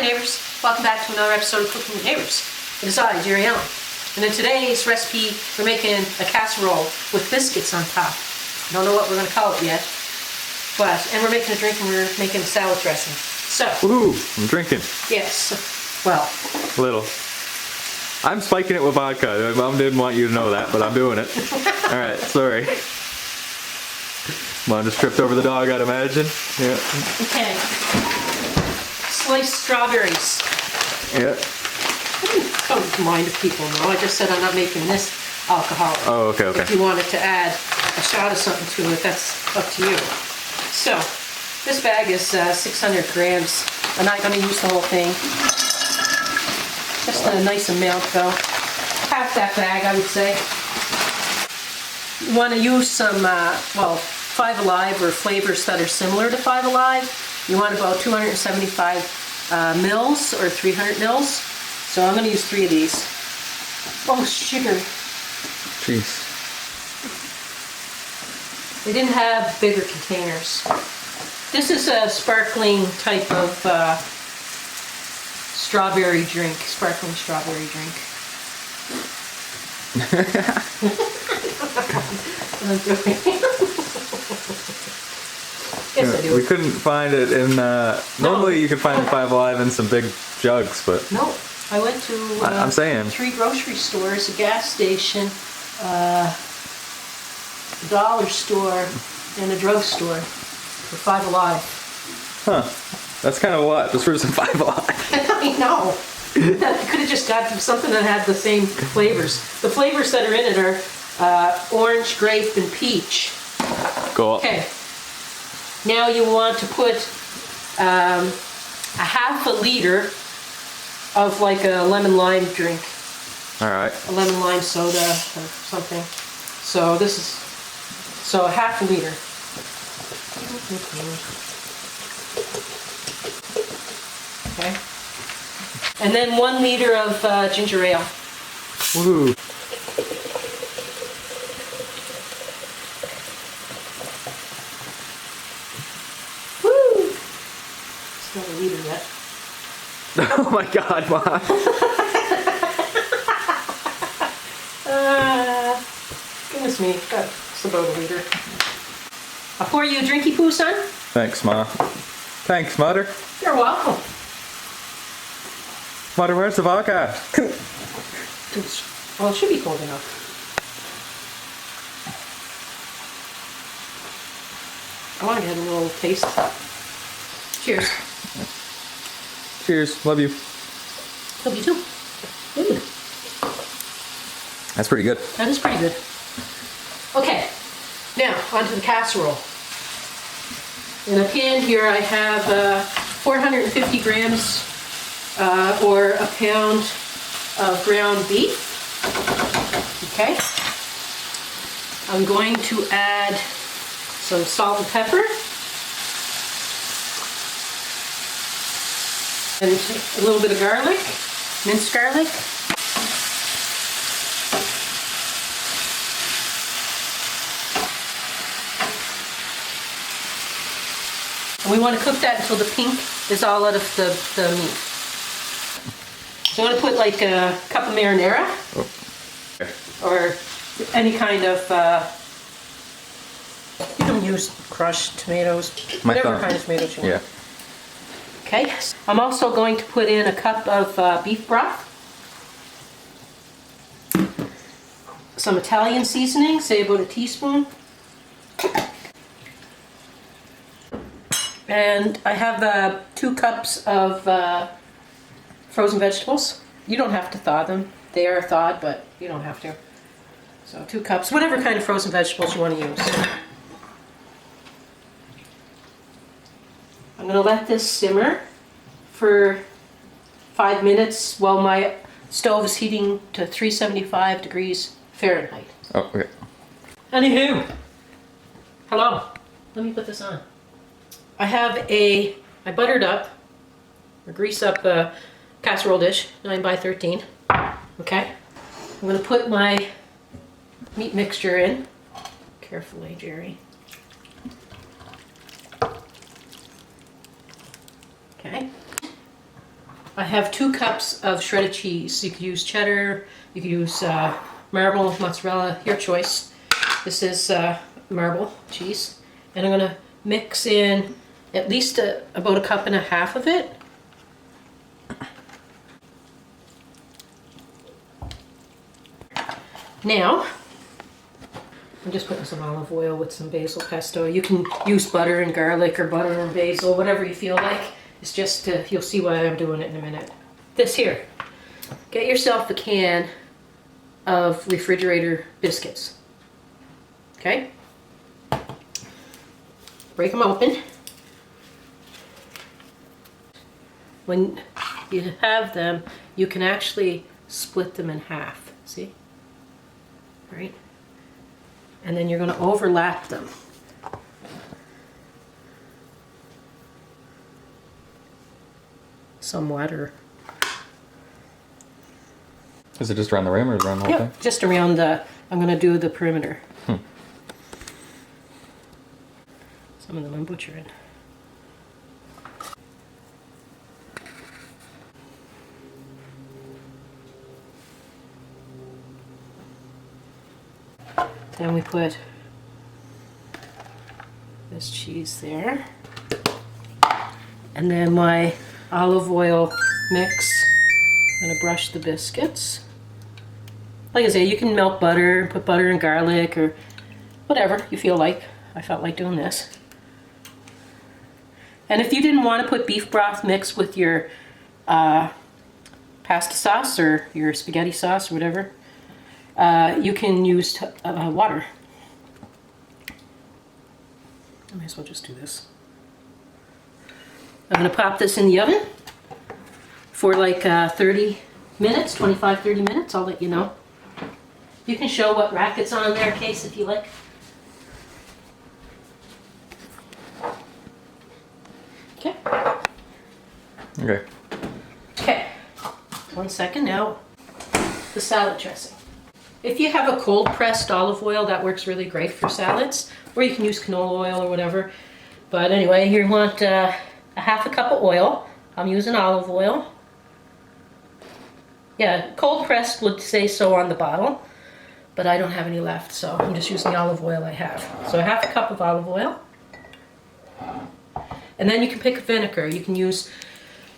neighbors, welcome back to another episode of Cooking with Neighbours. It is I, Jerry Ellen. And in today's recipe, we're making a casserole with biscuits on top. I don't know what we're going to call it yet, and we're making a drink and we're making a salad dressing. So. Woohoo, I'm drinking. Yes, well. A little. I'm spiking it with vodka. My mom didn't want you to know that, but I'm doing it. Alright, sorry. Mom just tripped over the dog, I'd imagine. Yeah. Okay. Sliced strawberries. Yeah. I don't mind if people know. I just said I'm not making this alcoholic. Oh, okay, okay. If you wanted to add a shot of something to it, that's up to you. So, this bag is 600 grams. I'm not going to use the whole thing. Just a nice amount though. Half that bag, I would say. You want to use some, Five Alive or flavors that are similar to Five Alive. You want about 275 mils or 300 mils. So I'm going to use 3 of these. Oh, sugar. Jeez. They didn't have bigger containers. This is a sparkling type of strawberry drink. Sparkling strawberry drink. I'm doing. Yes, I do. We couldn't find it in, normally you could find the Five Alive in some big jugs, but... No, I went to I'm saying 3 grocery stores, a gas station, a dollar store, and a drugstore for Five Alive. Huh. That's kind of a lot, just for some Five Alive. I know. I could have just got something that had the same flavors. The flavors that are in it are orange, grape, and peach. Cool. Okay. Now you want to put a half a liter of like a lemon lime drink. Alright. A lemon lime soda or something. So this is, a half a liter. Okay. And then 1 liter of ginger ale. Woohoo. Not a liter yet. Oh my god, Mom. Goodness me, that's about a liter. I'll pour you a drinky poo, son. Thanks, Ma. Thanks, Mother. You're welcome. Mother, where's the vodka? Well, it should be cold enough. I want to get a little taste. Cheers. Cheers. Love you. Love you too. Ooh. That's pretty good. That is pretty good. Okay, now onto the casserole. In a pan here I have 450 grams or a pound of ground beef. Okay. I'm going to add some salt and pepper. And a little bit of garlic, minced garlic. And we want to cook that until the pink is all out of the meat. So I'm going to put like a cup of marinara. Oh. Okay. Or any kind of, you can use crushed tomatoes, whatever kind of tomatoes you want. Yeah. Okay, I'm also going to put in a cup of beef broth, some Italian seasoning, say about a teaspoon, and I have 2 cups of frozen vegetables. You don't have to thaw them. They are thawed, but you don't have to. So 2 cups, whatever kind of frozen vegetables you want to use. I'm going to let this simmer for 5 minutes while my stove is heating to 375 degrees Fahrenheit. Oh, okay. Anywho, hello. Let me put this on. I buttered up, or grease up a casserole dish, 9x13. Okay. I'm going to put my meat mixture in. Carefully, Jerry. Okay. I have 2 cups of shredded cheese. You could use cheddar, you could use marble, mozzarella, your choice. This is marble cheese. And I'm gonna mix in at least about 1.5 cups of it. Now, I'm just putting some olive oil with some basil pesto. You can use butter and garlic or butter and basil, whatever you feel like. It's just, you'll see why I'm doing it in a minute. This here, get yourself a can of refrigerator biscuits. Okay? Break them open. When you have them, you can actually split them in half. See? Right? And then you're going to overlap them. Somewhat, or Is it just around the rim or around the whole thing? just around the, I'm going to do the perimeter. Some of them I'm butchering. Then we put this cheese there. And then my olive oil mix. I'm gonna brush the biscuits. Like I say, you can melt butter, put butter and garlic or whatever you feel like. I felt like doing this. And if you didn't want to put beef broth mixed with your pasta sauce or your spaghetti sauce or whatever, you can use water. I might as well just do this. I'm going to pop this in the oven for like 30 minutes, 25, 30 minutes. I'll let you know. You can show what rack it's on there, Case, if you like. Okay. Okay. Okay. 1 second now. The salad dressing. If you have a cold pressed olive oil, that works really great for salads. Or you can use canola oil or whatever. But anyway, you want a 1/2 cup of oil. I'm using olive oil. Yeah, cold pressed would say so on the bottle, but I don't have any left, so I'm just using the olive oil I have. So a 1/2 cup of olive oil. And then you can pick vinegar. You can use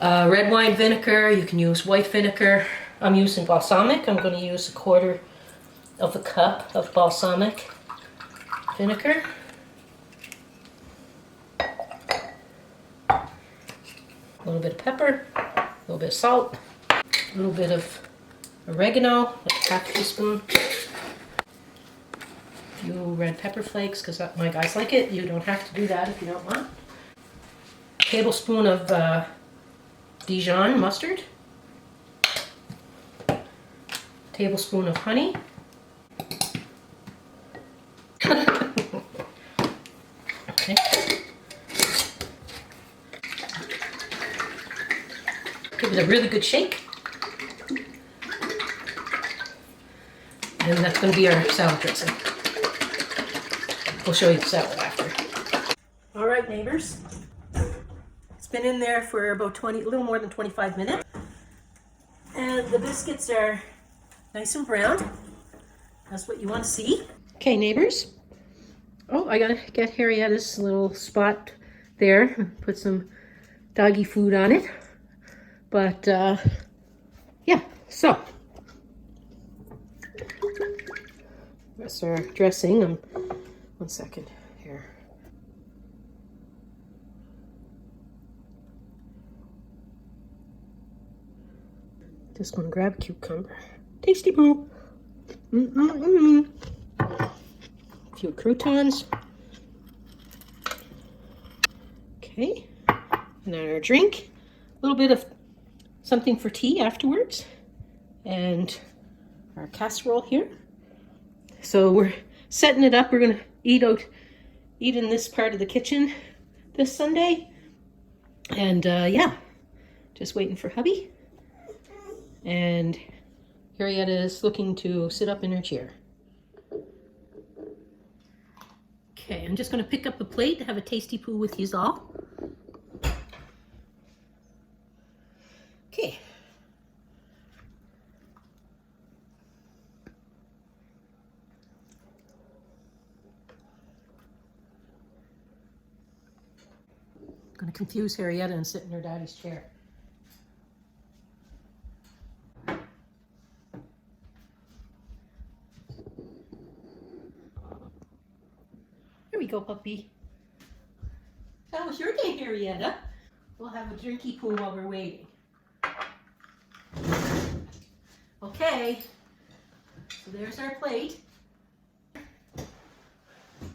red wine vinegar, you can use white vinegar. I'm using balsamic. I'm going to use 1/4 of a cup of balsamic vinegar. A little bit of pepper, a little bit of salt, a little bit of oregano, like 1/2 teaspoon. A few red pepper flakes, because my guys like it. You don't have to do that if you don't want. A tablespoon of Dijon mustard. A tablespoon of honey. Okay. Give it a really good shake. And that's going to be our salad dressing. We'll show you the salad after. All right, neighbors. It's been in there for about a little more than 25 minutes. And the biscuits are nice and brown. That's what you want to see. Okay, neighbors. Oh, I gotta get Harrietta's little spot there. Put some doggy food on it. But, yeah, so. That's our dressing. 1 second here. Just gonna grab a cucumber. Tasty poo. A few croutons. Okay. And then our drink. A little bit of something for tea afterwards. And our casserole here. So we're setting it up. We're gonna eat in this part of the kitchen this Sunday. And yeah, just waiting for hubby. And Harrietta is looking to sit up in her chair. Okay, I'm just gonna pick up the plate to have a tasty poo with yous all. Okay. Gonna confuse Harrietta and sit in her daddy's chair. Here we go, puppy. How was your day, Harrietta? We'll have a drinky poo while we're waiting. Okay, so there's our plate.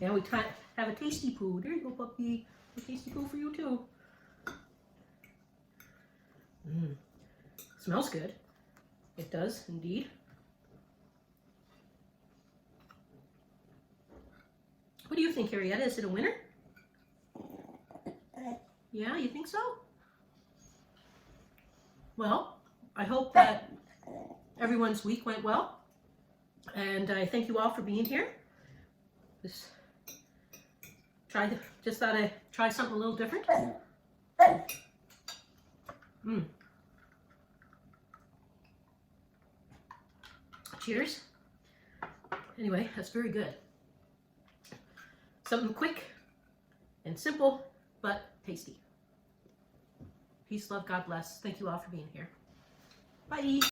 Now we can't have a tasty poo. There you go, puppy. A tasty poo for you too. Smells good. It does indeed. What do you think, Harrietta? Is it a winner? Yeah, you think so? Well, I hope that everyone's week went well. And I thank you all for being here. Just thought I'd try something a little different. Cheers. Anyway, that's very good. Something quick and simple, but tasty. Peace, love, God bless. Thank you all for being here. Bye.